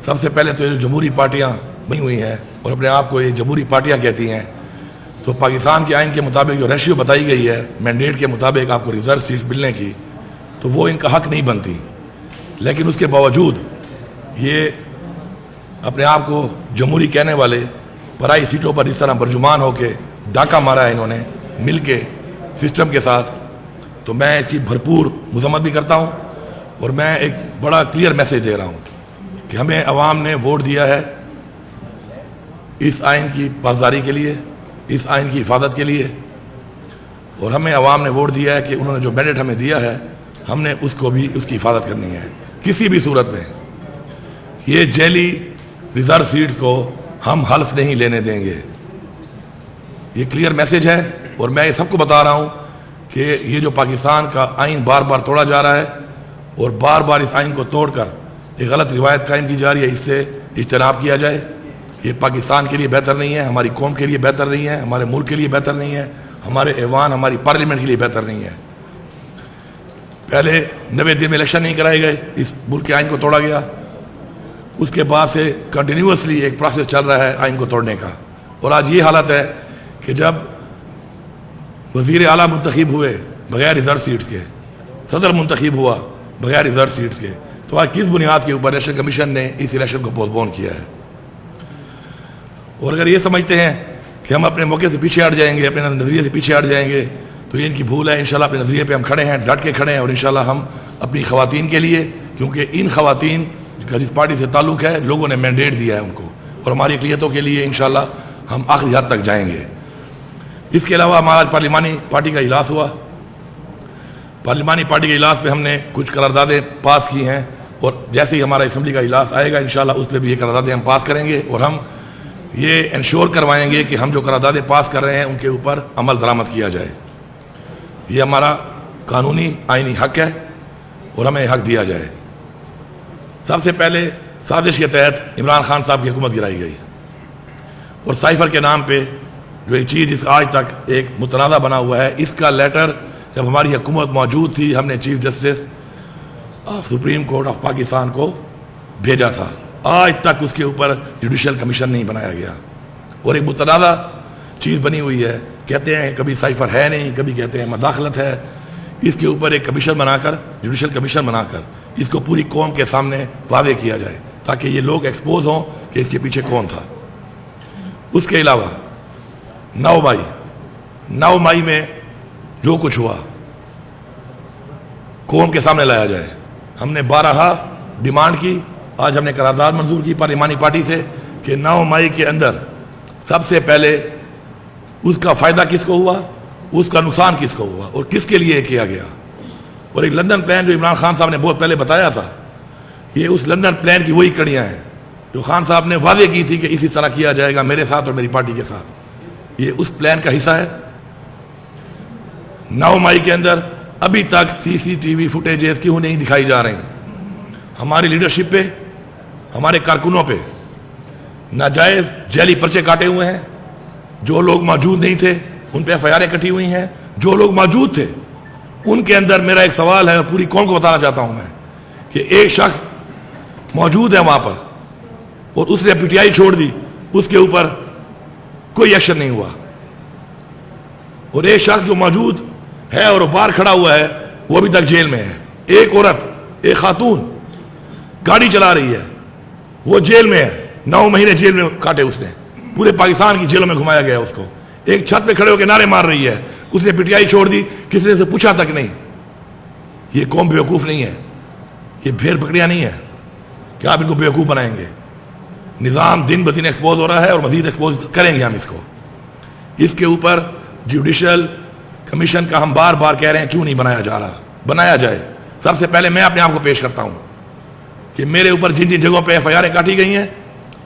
سب سے پہلے تو یہ جمہوری پارٹیاں بنی ہوئی ہیں اور اپنے آپ کو یہ جمہوری پارٹیاں کہتی ہیں، تو پاکستان کے آئین کے مطابق جو ریشیو بتائی گئی ہے مینڈیٹ کے مطابق آپ کو ریزرو سیٹس ملنے کی، تو وہ ان کا حق نہیں بنتی. لیکن اس کے باوجود یہ اپنے آپ کو جمہوری کہنے والے پرائی سیٹوں پر اس طرح برجمان ہو کے ڈاکہ مارا ہے انہوں نے مل کے سسٹم کے ساتھ. تو میں اس کی بھرپور مذمت بھی کرتا ہوں اور میں ایک بڑا کلیئر میسیج دے رہا ہوں کہ ہمیں عوام نے ووٹ دیا ہے اس آئین کی پاسداری کے لیے، اس آئین کی حفاظت کے لیے، اور ہمیں عوام نے ووٹ دیا ہے کہ انہوں نے جو مینڈیٹ ہمیں دیا ہے ہم نے اس کو بھی اس کی حفاظت کرنی ہے. کسی بھی صورت میں یہ جیلی ریزرو سیٹس کو ہم حلف نہیں لینے دیں گے. یہ کلیئر میسیج ہے اور میں یہ سب کو بتا رہا ہوں کہ یہ جو پاکستان کا آئین بار بار توڑا جا رہا ہے اور بار بار اس آئین کو توڑ کر ایک غلط روایت قائم کی جا رہی ہے، اس سے اجتناب کیا جائے. یہ پاکستان کے لیے بہتر نہیں ہے، ہماری قوم کے لیے بہتر نہیں ہے، ہمارے ملک کے لیے بہتر نہیں ہے، ہمارے ایوان ہماری پارلیمنٹ کے لیے بہتر نہیں ہے. پہلے 90 دن میں الیکشن نہیں کرائے گئے، اس ملک کے آئین کو توڑا گیا. اس کے بعد سے کنٹینیوسلی ایک پروسیس چل رہا ہے آئین کو توڑنے کا، اور آج یہ حالت ہے کہ جب وزیر اعلیٰ منتخب ہوئے بغیر ریزرو سیٹس کے، صدر منتخب ہوا بغیر ریزرو سیٹس کے، تو آج کس بنیاد کے اوپر الیکشن کمیشن نے اس الیکشن کو پوسٹ پون کیا ہے؟ اور اگر یہ سمجھتے ہیں کہ ہم اپنے موقع سے پیچھے ہٹ جائیں گے، اپنے نظریے سے پیچھے ہٹ جائیں گے، تو یہ ان کی بھول ہے. انشاءاللہ اپنے نظریے پہ ہم کھڑے ہیں، ڈٹ کے کھڑے ہیں، اور انشاءاللہ ہم اپنی خواتین کے لیے، کیونکہ ان خواتین کا جس پارٹی سے تعلق ہے لوگوں نے مینڈیٹ دیا ہے ان کو، اور ہماری اقلیتوں کے لیے انشاءاللہ ہم آخری حد تک جائیں گے. اس کے علاوہ ہمارا پارلیمانی پارٹی کا اجلاس ہوا. پارلیمانی پارٹی کے اجلاس پہ ہم نے کچھ قراردادیں پاس کی ہیں، اور جیسے ہی ہمارا اسمبلی کا اجلاس آئے گا انشاءاللہ اس پہ بھی یہ قراردادیں ہم پاس کریں گے، اور ہم یہ انشور کروائیں گے کہ ہم جو قراردادیں پاس کر رہے ہیں ان کے اوپر عمل درآمد کیا جائے. یہ ہمارا قانونی آئینی حق ہے اور ہمیں حق دیا جائے. سب سے پہلے سازش کے تحت عمران خان صاحب کی حکومت گرائی گئی، اور سائفر کے نام پہ جو ایک چیز اس آج تک ایک متنازع بنا ہوا ہے، اس کا لیٹر جب ہماری حکومت موجود تھی ہم نے chief justice of supreme court of Pakistan کو بھیجا تھا. آج تک اس کے اوپر جوڈیشل کمیشن نہیں بنایا گیا، اور ایک متنازع چیز بنی ہوئی ہے. کہتے ہیں کبھی سائفر ہے نہیں، کبھی کہتے ہیں مداخلت ہے. اس کے اوپر ایک کمیشن بنا کر، جوڈیشل کمیشن بنا کر اس کو پوری قوم کے سامنے واضح کیا جائے تاکہ یہ لوگ ایکسپوز ہوں کہ اس کے پیچھے کون تھا. اس کے علاوہ 9 مئی میں جو کچھ ہوا قوم کے سامنے لایا جائے. ہم نے 12 ڈیمانڈ کی، آج ہم نے قرارداد منظور کی پارلیمانی پارٹی سے کہ 9 مئی کے اندر سب سے پہلے اس کا فائدہ کس کو ہوا، اس کا نقصان کس کو ہوا، اور کس کے لیے کیا گیا. اور ایک لندن پلان جو عمران خان صاحب نے بہت پہلے بتایا تھا، یہ اس لندن پلان کی وہی کڑیاں ہیں جو خان صاحب نے واضح کی تھی کہ اسی طرح کیا جائے گا میرے ساتھ اور میری پارٹی کے ساتھ. یہ اس پلان کا حصہ ہے. 9 مئی کے اندر ابھی تک CCTV فوٹیجز کیوں نہیں دکھائی جا رہی؟ ہماری لیڈرشپ پہ، ہمارے کارکنوں پہ ناجائز جعلی پرچے کاٹے ہوئے ہیں. جو لوگ موجود نہیں تھے ان پہ FIR کٹی ہوئی ہیں. جو لوگ موجود تھے ان کے اندر میرا ایک سوال ہے، پوری قوم کو بتانا چاہتا ہوں میں، کہ ایک شخص موجود ہے وہاں پر اور اس نے PTI چھوڑ دی، اس کے اوپر کوئی ایکشن نہیں ہوا. اور ایک شخص جو موجود ہے اور باہر کھڑا ہوا ہے وہ ابھی تک جیل میں ہے. ایک عورت، ایک خاتون گاڑی چلا رہی ہے، وہ جیل میں ہے. 9 مہینے جیل میں کاٹے اس نے، پورے پاکستان کی جیلوں میں گھمایا گیا اس کو. ایک چھت پہ کھڑے ہو کے نعرے مار رہی ہے، اس نے PTI چھوڑ دی، کسی نے سے پوچھا تک نہیں. یہ قوم بیوقوف نہیں ہے، یہ بھیڑ بکریاں نہیں ہے کہ آپ ان کو بیوقوف بنائیں گے. نظام دن بدن ایکسپوز ہو رہا ہے اور مزید ایکسپوز کریں گے ہم اس کو. اس کے اوپر جوڈیشل کمیشن کا ہم بار بار کہہ رہے ہیں کیوں نہیں بنایا جا رہا؟ بنایا جائے. سب سے پہلے میں اپنے آپ کو پیش کرتا ہوں کہ میرے اوپر جن جن جگہوں پہ FIR کاٹی گئی ہیں،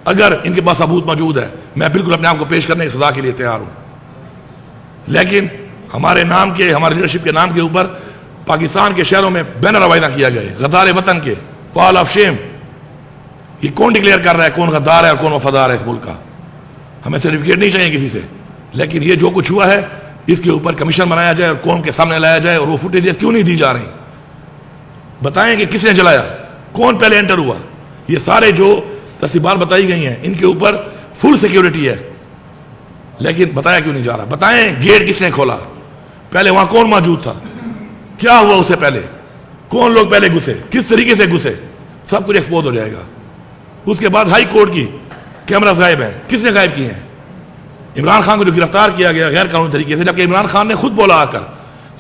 اگر ان کے پاس ثبوت موجود ہے میں بالکل اپنے آپ کو پیش کرنے کی سزا کے لیے تیار ہوں. لیکن ہمارے نام کے، ہمارے لیڈرشپ کے نام کے اوپر پاکستان کے شہروں میں بینر روانہ کیا گئے غدار وطن کے، وال آف شیم. یہ کون ڈکلیئر کر رہا ہے کون غدار ہے اور کون وفادار ہے اس ملک کا؟ ہمیں سرٹیفکیٹ نہیں چاہیے کسی سے، لیکن یہ جو کچھ ہوا ہے اس کے اوپر کمیشن بنایا جائے اور قوم کے سامنے لایا جائے. اور وہ فوٹیجز کیوں نہیں دی جا رہی؟ بتائیں کہ کس نے جلایا، کون پہلے انٹر ہوا. یہ سارے جو تفصیلات بتائی گئی ہیں. ان کے اوپر فل سیکیورٹی ہے, لیکن بتایا کیوں نہیں جا رہا؟ بتائیں گیٹ کس نے کھولا, پہلے وہاں کون موجود تھا, کیا ہوا اسے پہلے, کون لوگ پہلے گھسے, کس طریقے سے گھسے, سب کچھ ایکسپوز ہو جائے گا. اس کے بعد ہائی کورٹ کی کیمرہ غائب ہیں, کس نے غائب کیے ہیں؟ عمران خان کو جو گرفتار کیا گیا غیر قانونی طریقے سے, جبکہ عمران خان نے خود بولا آ کر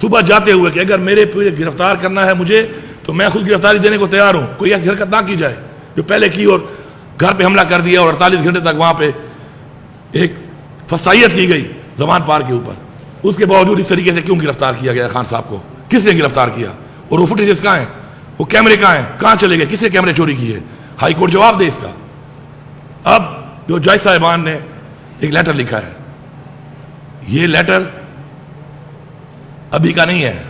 صبح جاتے ہوئے کہ اگر میرے پہ گرفتار کرنا ہے مجھے تو میں خود گرفتاری دینے کو تیار ہوں, کوئی ایسی حرکت نہ کی جائے جو پہلے کی اور گھر پہ حملہ کر دیا اور 48 گھنٹے تک وہاں پہ ایک فسائیت کی گئی زمان پار کے اوپر. اس کے باوجود اس طریقے سے کیوں گرفتار کیا گیا خان صاحب کو, کس نے گرفتار کیا, اور وہ فوٹیجز کہاں ہیں, وہ کیمرے کہاں ہیں, کہاں چلے گئے, کس نے کیمرے چوری کیے؟ ہائی کورٹ جواب دے اس کا. اب جو جج صاحبان نے ایک لیٹر لکھا ہے, یہ لیٹر ابھی کا نہیں ہے,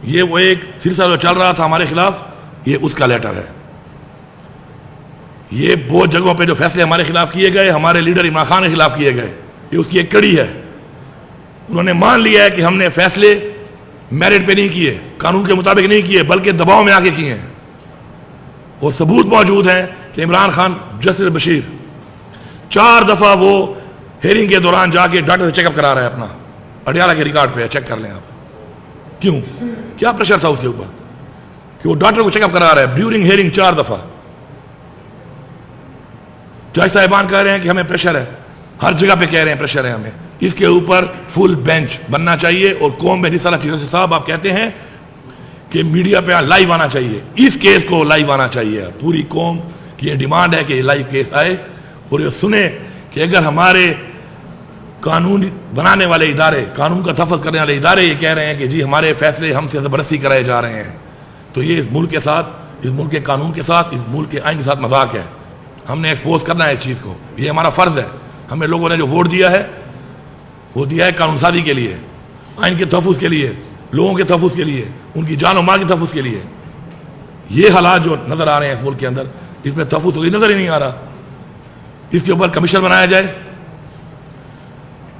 یہ وہ ایک سلسلہ جو چل رہا تھا ہمارے خلاف, یہ اس کا لیٹر ہے. یہ بہت جگہوں پہ جو فیصلے ہمارے خلاف کیے گئے, ہمارے لیڈر عمران خان کے خلاف کیے گئے, یہ اس کی ایک کڑی ہے. انہوں نے مان لیا ہے کہ ہم نے فیصلے میرٹ پہ نہیں کیے, قانون کے مطابق نہیں کیے, بلکہ دباؤ میں آ کے کیے ہیں. اور ثبوت موجود ہیں کہ عمران خان جسٹس بشیر 4 دفعہ وہ ہیئرنگ کے دوران جا کے ڈاکٹر سے چیک اپ کرا رہا ہے اپنا, اڈیالہ کے ریکارڈ پہ چیک کر لیں آپ. کیوں, کیا پریشر تھا اس کے اوپر کہ وہ ڈاکٹر کو چیک اپ کرا رہا ہے ڈیورنگ ہیئرنگ 4 دفعہ. جج صاحبان کہہ رہے ہیں کہ ہمیں پریشر ہے, ہر جگہ پہ کہہ رہے ہیں پریشر ہے ہمیں. اس کے اوپر فل بینچ بننا چاہیے, اور قوم میں جس طرح چیزوں سے صاحب آپ کہتے ہیں کہ میڈیا پہ لائیو آنا چاہیے, اس کیس کو لائیو آنا چاہیے. پوری قوم کی یہ ڈیمانڈ ہے کہ یہ لائیو کیس آئے اور یہ سنے کہ اگر ہمارے قانون بنانے والے ادارے, قانون کا تحفظ کرنے والے ادارے یہ کہہ رہے ہیں کہ جی ہمارے فیصلے ہم سے زبردستی کرائے جا رہے ہیں, تو یہ اس ملک کے ساتھ, اس ملک کے قانون کے ساتھ, اس ملک کے آئین کے ساتھ مذاق ہے. ہم نے ایکسپوز کرنا ہے اس چیز کو, یہ ہمارا فرض ہے. ہمیں لوگوں نے جو ووٹ دیا ہے وہ دیا ہے قانون سازی کے لیے, آئین کے تحفظ کے لیے, لوگوں کے تحفظ کے لیے, ان کی جان و مال کے تحفظ کے لیے. یہ حالات جو نظر آ رہے ہیں اس ملک کے اندر, اس میں تحفظ تو نظر ہی نہیں آ رہا. اس کے اوپر کمیشن بنایا جائے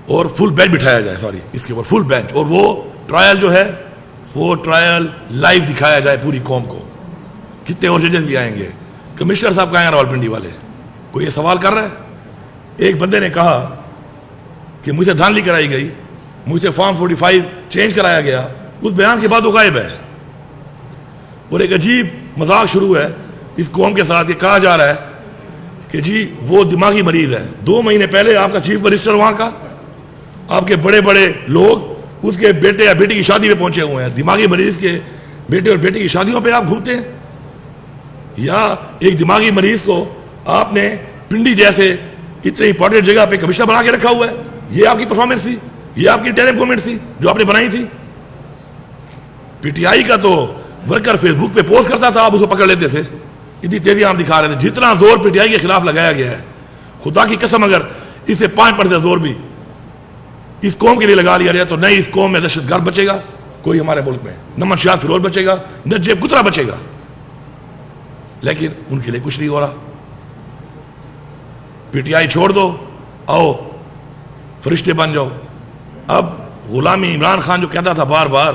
اور فل بینچ بٹھایا جائے, اس کے اوپر فل بینچ, اور وہ ٹرائل جو ہے وہ ٹرائل لائیو دکھایا جائے پوری قوم کو. کتنے اور ججز بھی آئیں گے, کمشنر صاحب کہاں ہیں راولپنڈی والے, کوئی یہ سوال کر رہا ہے؟ ایک بندے نے کہا کہ مجھ سے دھاندلی کرائی گئی, مجھ سے فارم 45 چینج کرایا گیا, اس بیان کے بعد وہ غائب ہے. اور ایک عجیب مذاق شروع ہے اس قوم کے ساتھ, یہ کہا جا رہا ہے کہ جی وہ دماغی مریض ہے. 2 مہینے پہلے آپ کا چیف منسٹر وہاں کا, آپ کے بڑے بڑے لوگ اس کے بیٹے یا بیٹی کی شادی پہ پہنچے ہوئے ہیں. دماغی مریض کے بیٹے اور بیٹی کی شادیوں پہ آپ گھومتے ہیں, یا ایک دماغی مریض کو آپ نے پنڈی جیسے اتنی امپورٹنٹ جگہ پہ کمشنر بنا کے رکھا ہوا ہے. یہ آپ کی پرفارمنس تھی, یہ آپ کی ٹیرم گورنمنٹ تھی جو آپ نے بنائی تھی. پی ٹی آئی کا تو ورکر فیس بک پہ پوسٹ کرتا تھا, آپ اس کو پکڑ لیتے تھے, اتنی تیزی آپ دکھا رہے تھے. جتنا زور پی ٹی آئی کے خلاف لگایا گیا ہے, خدا کی قسم اگر اس سے 5% زور بھی اس قوم کے لیے لگا لیا جائے تو نہ اس قوم میں دہشت گرد بچے گا کوئی ہمارے ملک میں, نہ منشیات فروغ بچے گا, نہ جیب کترا بچے گا. لیکن ان کے لیے کچھ نہیں ہو رہا. پی ٹی آئی چھوڑ دو, آؤ فرشتے بن جاؤ. اب غلامی, عمران خان جو کہتا تھا بار بار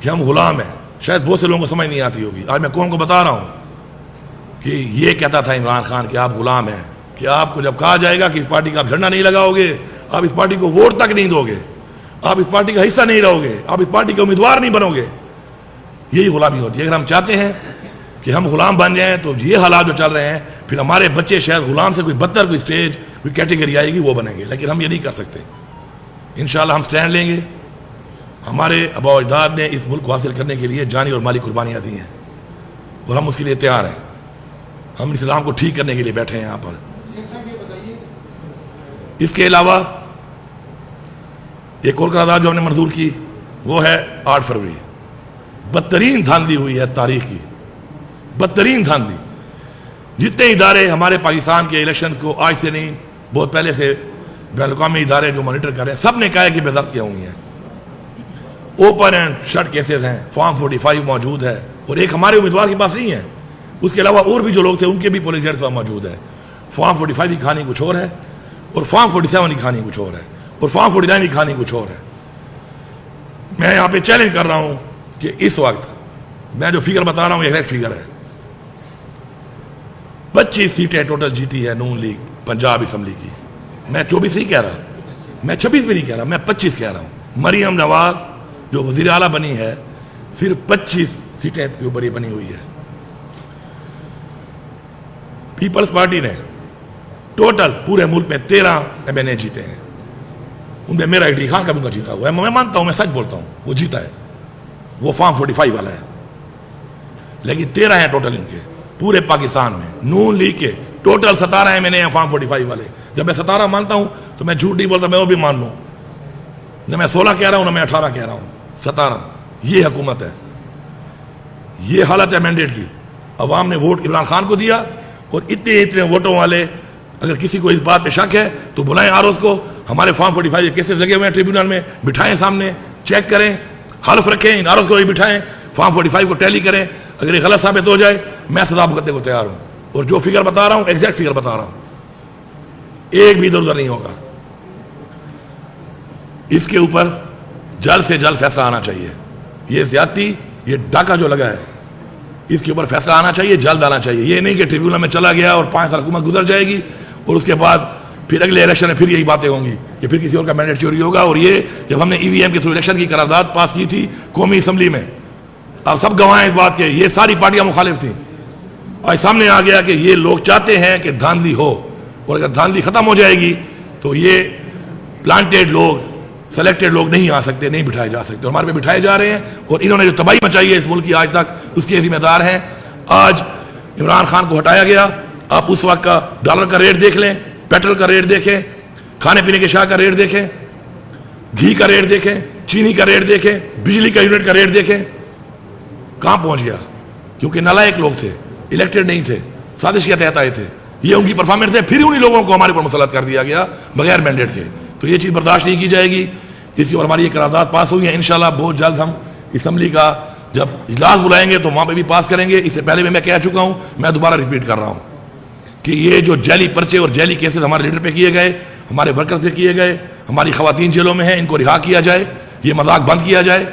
کہ ہم غلام ہیں, شاید بہت سے لوگوں کو سمجھ نہیں آتی ہوگی. آج میں قوم کو بتا رہا ہوں کہ یہ کہتا تھا عمران خان کہ آپ غلام ہیں, کہ آپ کو جب کہا جائے گا کہ اس پارٹی کا آپ جھنڈا نہیں لگاؤ گے, آپ اس پارٹی کو ووٹ تک نہیں دو گے, آپ اس پارٹی کا حصہ نہیں رہو گے, آپ اس پارٹی کے امیدوار نہیں بنو گے, یہی غلامی ہوتی ہے. اگر ہم چاہتے ہیں کہ ہم غلام بن جائیں تو یہ حالات جو چل رہے ہیں, پھر ہمارے بچے شاید غلام سے کوئی بدتر کوئی اسٹیج کوئی کیٹیگری آئے گی وہ بنیں گے. لیکن ہم یہ نہیں کر سکتے. انشاءاللہ ہم سٹینڈ لیں گے. ہمارے آباء و اجداد نے اس ملک کو حاصل کرنے کے لیے جانی اور مالی قربانیاں دی ہیں, اور ہم اس کے لیے تیار ہیں. ہم اسلام کو ٹھیک کرنے کے لیے بیٹھے ہیں یہاں پر. اس کے علاوہ ایک اور قرارداد جو ہم نے منظور کی وہ ہے 8 فروری. بدترین دھاندلی ہوئی ہے تاریخ کی, بدترین دھاندلی. جتنے ادارے ہمارے پاکستان کے الیکشنز کو آج سے نہیں بہت پہلے سے بین الاقوامی ادارے جو مانیٹر کر رہے ہیں, سب نے کہا ہے کہ بے ضابطگیاں ہوئی ہیں. اوپن اینڈ شٹ کیسز ہیں, فارم 45 موجود ہے, اور ایک ہمارے امیدوار کے پاس نہیں ہے. اس کے علاوہ اور بھی جو لوگ تھے ان کے بھی پولنگ ایجنٹس موجود ہے. فارم 45 کی کہانی کچھ اور ہے, اور فارم 47 کی کہانی کچھ اور ہے, اور فارم 49 کی کہانی کچھ اور ہے. میں یہاں پہ چیلنج کر رہا ہوں کہ اس وقت میں جو فگر بتا رہا ہوں یہ ایگزیکٹ فگر ہے. 25 سیٹیں ٹوٹل جیتی ہے نون لیگ پنجاب اسمبلی کی. میں 24 نہیں کہہ رہا, میں 26 بھی نہیں کہہ رہا, میں 25 کہہ رہا ہوں. مریم نواز جو وزیر اعلیٰ بنی ہے صرف 25 سیٹیں کے اوپر یہ بنی ہوئی ہے. پیپلز پارٹی نے ٹوٹل پورے ملک میں 13 MNA جیتے ہیں. ان میں میرا علی خان کا بھی جیتا ہوا ہے, میں مانتا ہوں, میں سچ بولتا ہوں, وہ جیتا ہے, وہ فارم 45 والا ہے. لیکن 13 ہیں ٹوٹل ان کے پورے پاکستان میں. نون لیگ کے ٹوٹل 17 MNA ہیں فارم 45 والے. جب میں 17 مانتا ہوں تو میں جھوٹ نہیں بولتا, میں وہ بھی مان لوں. نہ میں 16 کہہ رہا ہوں, نہ میں 18 کہہ رہا ہوں, 17. یہ حکومت ہے, یہ حالت ہے مینڈیٹ کی. عوام نے ووٹ عمران خان کو دیا, اور اتنے ووٹوں والے اگر کسی کو اس بات پہ شک ہے تو بلائیں آروز کو. ہمارے فارم 45 کیسز لگے ہوئے ہیں ٹریبیونل میں, بٹھائیں سامنے, چیک کریں, حلف رکھیں, ان آروز کو بھی بٹھائیں, فارم 45 کو ٹیلی کریں. اگر یہ غلط ثابت ہو جائے میں سزا بھگتنے کو تیار ہوں. اور جو فگر بتا رہا ہوں ایگزیکٹ فگر بتا رہا ہوں, ایک بھی ادھر ادھر نہیں ہوگا. اس کے اوپر جلد سے جلد فیصلہ آنا چاہیے. یہ زیادتی, یہ ڈاکہ جو لگا ہے, اس کے اوپر فیصلہ آنا چاہیے, جلد آنا چاہیے. یہ نہیں کہ ٹریبیونل میں چلا گیا اور 5 سال حکومت گزر جائے گی اور اس کے بعد پھر اگلے الیکشن میں پھر یہی باتیں ہوں گی کہ پھر کسی اور کا مینڈیٹ چوری ہوگا. اور یہ جب ہم نے EVM کے تھرو الیکشن کی قرارداد پاس کی تھی قومی اسمبلی میں, آپ سب گواہ ہیں اس بات کے, یہ ساری پارٹیاں مخالف تھیں. آج سامنے آ گیا کہ یہ لوگ چاہتے ہیں کہ دھاندلی ہو, اور اگر دھاندلی ختم ہو جائے گی تو یہ پلانٹیڈ لوگ, سلیکٹڈ لوگ نہیں آ سکتے, نہیں بٹھائے جا سکتے. ہمارے پہ بٹھائے جا رہے ہیں, اور انہوں نے جو تباہی مچائی ہے اس ملک کی آج تک, اس کے ذمہ دار ہیں. آج عمران خان کو ہٹایا گیا, آپ اس وقت کا ڈالر کا ریٹ دیکھ لیں, پیٹرول کا ریٹ دیکھیں, کھانے پینے کے شاہ کا ریٹ دیکھیں, گھی کا ریٹ دیکھیں, چینی کا ریٹ دیکھیں, بجلی کا یونٹ کا ریٹ دیکھیں, کہاں پہنچ گیا. کیونکہ نالائق لوگ تھے, الیکٹڈ نہیں تھے, سازش کے تحت آئے تھے. یہ ان کی پرفارمنس ہے, پھر انہی لوگوں کو ہمارے اوپر مسلط کر دیا گیا بغیر مینڈیٹ کے. تو یہ چیز برداشت نہیں کی جائے گی. اس کے اوپر ہماری یہ قرارداد پاس ہوئی ہے. انشاءاللہ بہت جلد ہم اسمبلی کا جب اجلاس بلائیں گے تو وہاں پہ بھی پاس کریں گے. اس سے پہلے بھی میں کہہ چکا ہوں, میں دوبارہ ریپیٹ کر رہا ہوں کہ یہ جو جعلی پرچے اور جعلی کیسز ہمارے لیڈر پہ کیے گئے, ہمارے ورکرز پہ کیے گئے, ہماری خواتین جیلوں میں ہیں, ان کو رہا کیا جائے, یہ مذاق بند کیا جائے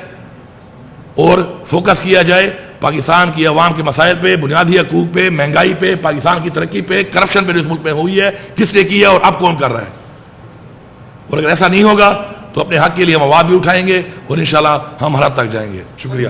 اور فوکس کیا جائے پاکستان کی عوام کے مسائل پہ, بنیادی حقوق پہ, مہنگائی پہ, پاکستان کی ترقی پہ, کرپشن پہ جو اس ملک میں ہوئی ہے, کس نے کیا اور اب کون کر رہا ہے. اور اگر ایسا نہیں ہوگا تو اپنے حق کے لیے ہم آواز بھی اٹھائیں گے اور انشاءاللہ ہم ہر حد تک جائیں گے. شکریہ.